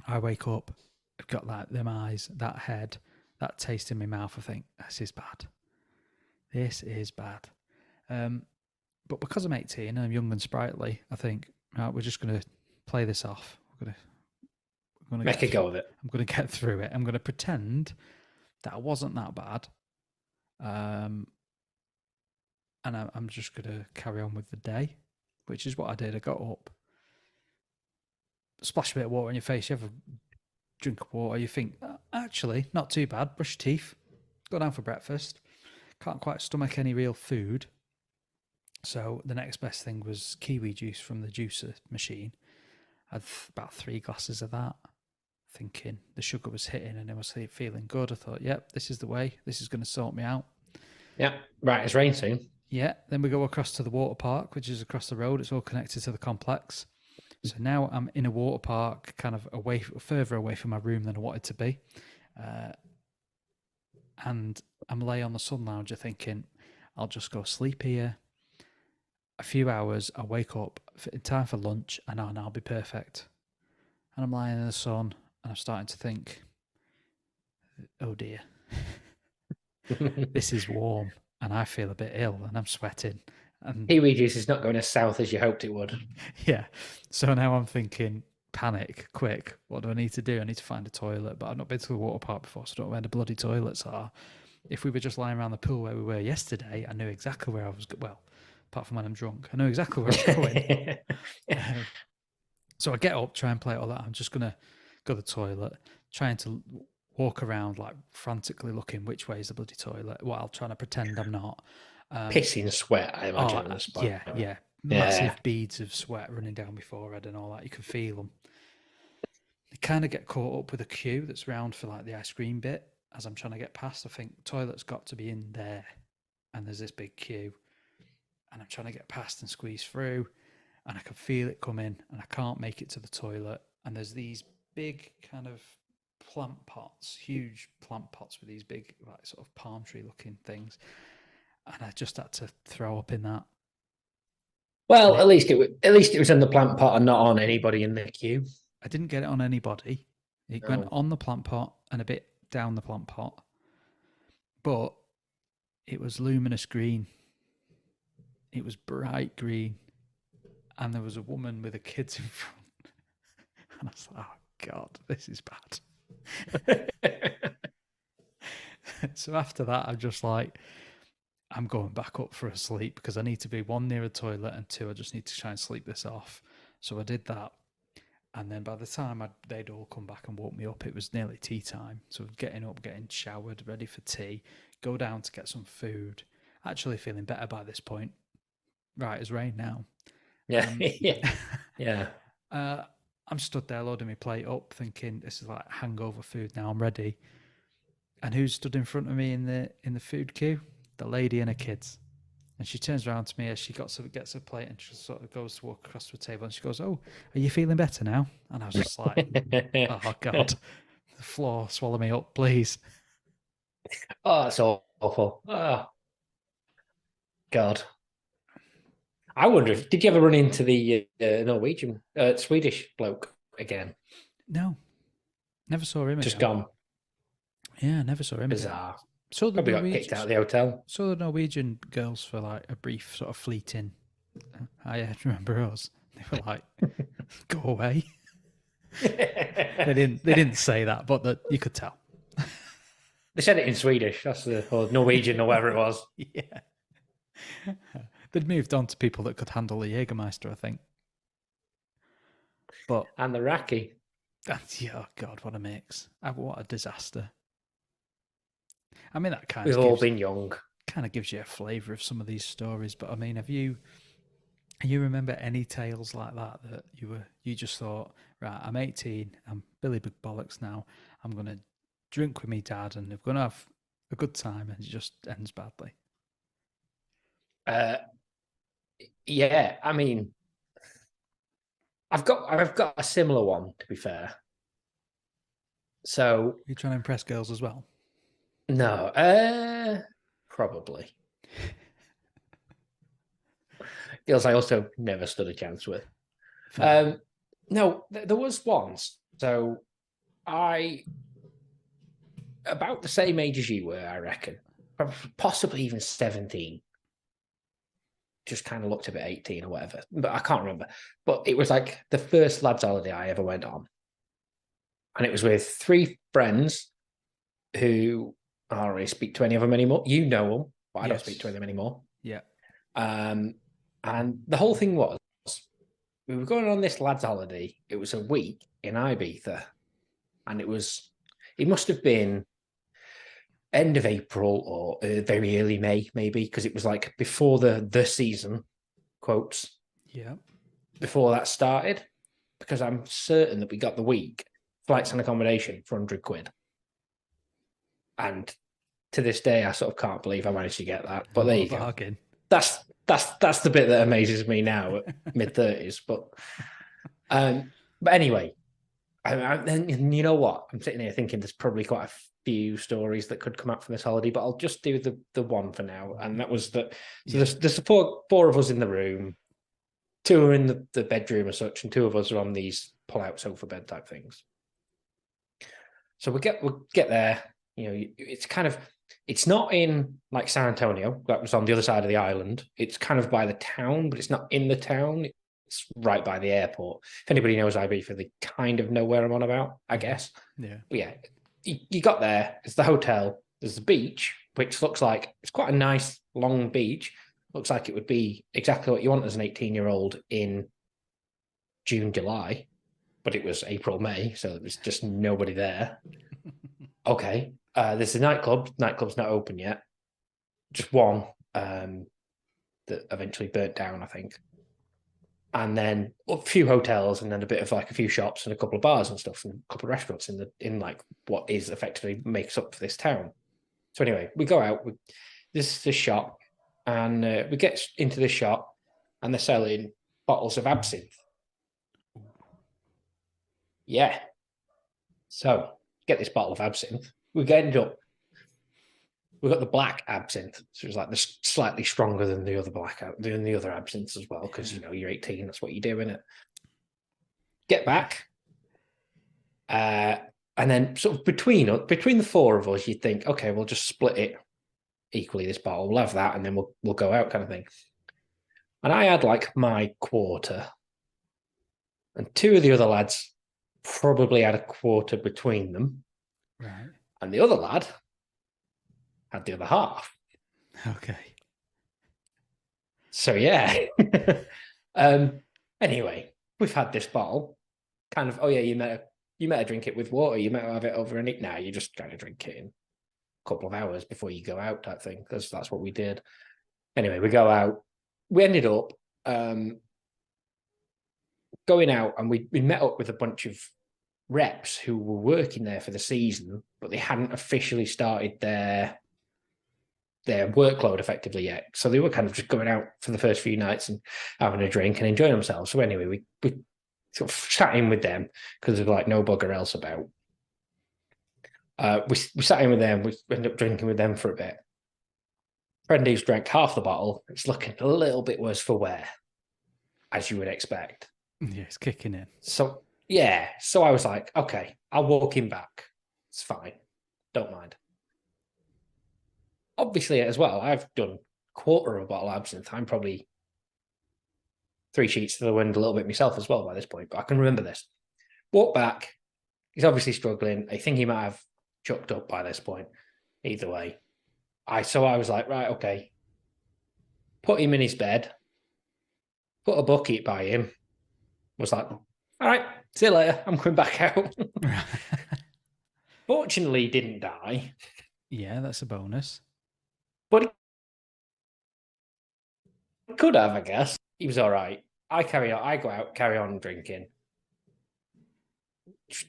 I wake up, I've got like them eyes, that head, that taste in my mouth. I think this is bad. This is bad. But because I'm 18 and I'm young and sprightly, I think, right, we're just going to play this off. I'm going to Make a go of it. I'm going to get through it. I'm going to pretend that I wasn't that bad. And I'm just going to carry on with the day, which is what I did. I got up, splash a bit of water in your face. You have a drink of water. You think, actually, not too bad. Brush your teeth. Go down for breakfast. Can't quite stomach any real food. So the next best thing was kiwi juice from the juicer machine. I had about 3 glasses of that, thinking the sugar was hitting and I was feeling good. I thought, yep, this is the way. This is going to sort me out. Yeah, right. It's rain soon. Yeah, then we go across to the water park, which is across the road. It's all connected to the complex. So now I'm in a water park, kind of further away from my room than I wanted to be. And I'm lay on the sun lounger thinking, I'll just go sleep here. A few hours, I'll wake up in time for lunch and I'll be perfect. And I'm lying in the sun and I'm starting to think, oh dear, this is warm and I feel a bit ill and I'm sweating. And kiwi juice is not going as south as you hoped it would. yeah. So now I'm thinking, panic, quick. What do I need to do? I need to find a toilet. But I've not been to the water park before, so I don't know where the bloody toilets are. If we were just lying around the pool where we were yesterday, I knew exactly where I was. Well, apart from when I'm drunk, I know exactly where I'm going. So I get up, try and play all that. I'm just going to go to the toilet, trying to walk around like frantically looking which way is the bloody toilet while trying to pretend I'm not. Pissing sweat, I imagine. Yeah. Massive beads of sweat running down my forehead and all that. You can feel them. You kind of get caught up with a queue that's round for like the ice cream bit as I'm trying to get past. I think toilet's got to be in there, and there's this big queue, and I'm trying to get past and squeeze through, and I can feel it coming, and I can't make it to the toilet. And there's these big kind of plant pots, huge plant pots with these big like sort of palm tree looking things, and I just had to throw up in that. Well, at least it was in the plant pot and not on anybody in the queue. I didn't get it on anybody. It went on the plant pot and a bit down the plant pot, but it was luminous green. It was bright green, and there was a woman with her kids in front. And I was like, oh God, this is bad. So after that, I'm just like, I'm going back up for a sleep because I need to be 1, near a toilet, and 2, I just need to try and sleep this off. So I did that. And then by the time they'd all come back and woke me up, it was nearly tea time. So getting up, getting showered, ready for tea, go down to get some food. Actually feeling better by this point. Right as rain now. Yeah. Yeah. I'm stood there loading my plate up thinking this is like hangover food now, I'm ready. And who stood in front of me in the food queue? The lady and her kids. And she turns around to me as she gets a plate and she sort of goes to walk across to the table and she goes, oh, are you feeling better now? And I was just like, oh, God, the floor, swallow me up, please. Oh, that's awful. Oh, God. I wonder did you ever run into the Norwegian, Swedish bloke again? No, never saw him Just again. gone. Yeah, never saw him Bizarre. again. So Probably got kicked out of the hotel. Saw the Norwegian girls for like a brief sort of fleeting. I remember us. They were like, "Go away." They didn't say that, but you could tell. They said it in Swedish. That's or Norwegian or whatever it was. Yeah. They'd moved on to people that could handle the Jagermeister, I think. And the Raki. Yeah, oh God, what a mix! What a disaster. I mean, that We've all been young. Kind of gives you a flavour of some of these stories. But I mean, have you remember any tales like that you just thought, right, I'm 18, I'm Billy Big Bollocks now, I'm going to drink with me dad and we're going to have a good time, and it just ends badly? Yeah, I mean, I've got a similar one, to be fair. So you're trying to impress girls as well? No, probably. Girls I also never stood a chance with. No, there was once. So about the same age as you were, I reckon. Possibly even 17. Just kind of looked a bit 18 or whatever, but I can't remember. But it was like the first lads' holiday I ever went on. And it was with 3 friends who I don't really speak to any of them anymore. You know them, but I don't speak to them anymore. Yeah. And the whole thing was, we were going on this lads' holiday. It was a week in Ibiza. And it must have been end of April or very early May, maybe, because it was like before the season, quotes. Yeah. Before that started, because I'm certain that we got the week, flights and accommodation for £100. And to this day, I sort of can't believe I managed to get that. But there you go. That's the bit that amazes me now at mid-30s. But anyway, and you know what? I'm sitting here thinking there's probably quite a few stories that could come out from this holiday, but I'll just do the one for now. And that was that. So there's four of us in the room. 2 are in the bedroom as such, and 2 of us are on these pull-out sofa bed type things. So we get there. You know, it's not in like San Antonio. That was on the other side of the island. It's kind of by the town, but it's not in the town. It's right by the airport. If anybody knows Ibiza, they kind of know where I'm on about, I guess. Yeah. But yeah, you got there. It's the hotel. There's the beach, which looks like it's quite a nice long beach. Looks like it would be exactly what you want as an 18-year-old in June, July. But it was April, May, so there was just nobody there. Okay. There's a nightclub. Nightclub's not open yet. Just one that eventually burnt down, I think. And then a few hotels, and then a bit of like a few shops and a couple of bars and stuff, and a couple of restaurants in like what is effectively makes up for this town. So anyway, we go out. This is the shop, and we get into the shop, and they're selling bottles of absinthe. Yeah. So get this bottle of absinthe. We got the black absinthe, so it's like slightly stronger than the other absinthe as well, because you know you're 18, that's what you do, innit? Get back, and then sort of between the 4 of us, you'd think, okay, we'll just split it equally. This bottle, we'll have that, and then we'll go out, kind of thing. And I had like my quarter, and 2 of the other lads probably had a quarter between them, right? And the other lad had the other half. Okay. So yeah. Anyway, we've had this bottle. Kind of, oh yeah, you met to drink it with water. You met to have it over and eat. Now you just kind of drink it in a couple of hours before you go out, type thing. Because that's what we did. Anyway, we go out. We ended up going out, and we met up with a bunch of reps who were working there for the season, but they hadn't officially started their workload effectively yet. So they were kind of just going out for the first few nights and having a drink and enjoying themselves. So anyway, we sort of sat in with them because there's like no bugger else about. We sat in with them. We ended up drinking with them for a bit. Friend who's drank half the bottle. It's looking a little bit worse for wear, as you would expect. Yeah, it's kicking in. So yeah, so I was like, okay, I'll walk him back. It's fine. Don't mind. Obviously, as well, I've done quarter of a bottle of absinthe. I'm probably 3 sheets to the wind a little bit myself as well by this point, but I can remember this. Walk back. He's obviously struggling. I think he might have chucked up by this point. Either way. I was like, right, okay. Put him in his bed. Put a bucket by him. Was like, all right, see you later. I'm coming back out. Fortunately, he didn't die. Yeah, that's a bonus. But he could have, I guess. He was all right. I go out, carry on drinking.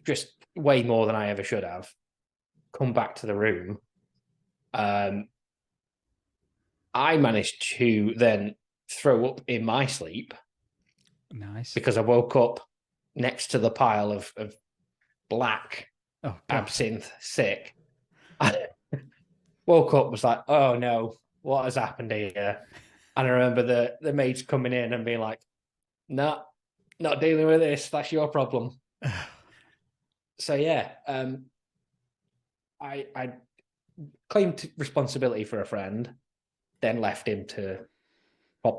Just way more than I ever should have. Come back to the room. I managed to then throw up in my sleep. Nice. Because I woke up next to the pile of black absinthe, sick. I woke up, was like, oh no, what has happened here? And I remember the maids coming in and being like, nah, not dealing with this. That's your problem. So yeah, I claimed responsibility for a friend, then left him to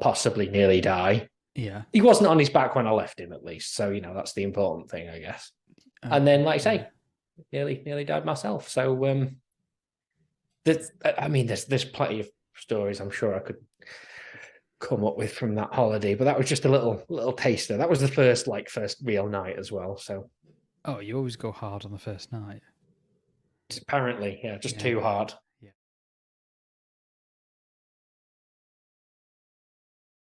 possibly nearly die. Yeah. He wasn't on his back when I left him, at least. So that's the important thing, I guess. And then, like I say, nearly died myself. So there's plenty of stories I'm sure I could come up with from that holiday, but that was just a little taster. That was the first real night as well. So you always go hard on the first night. apparently, yeah, just too hard.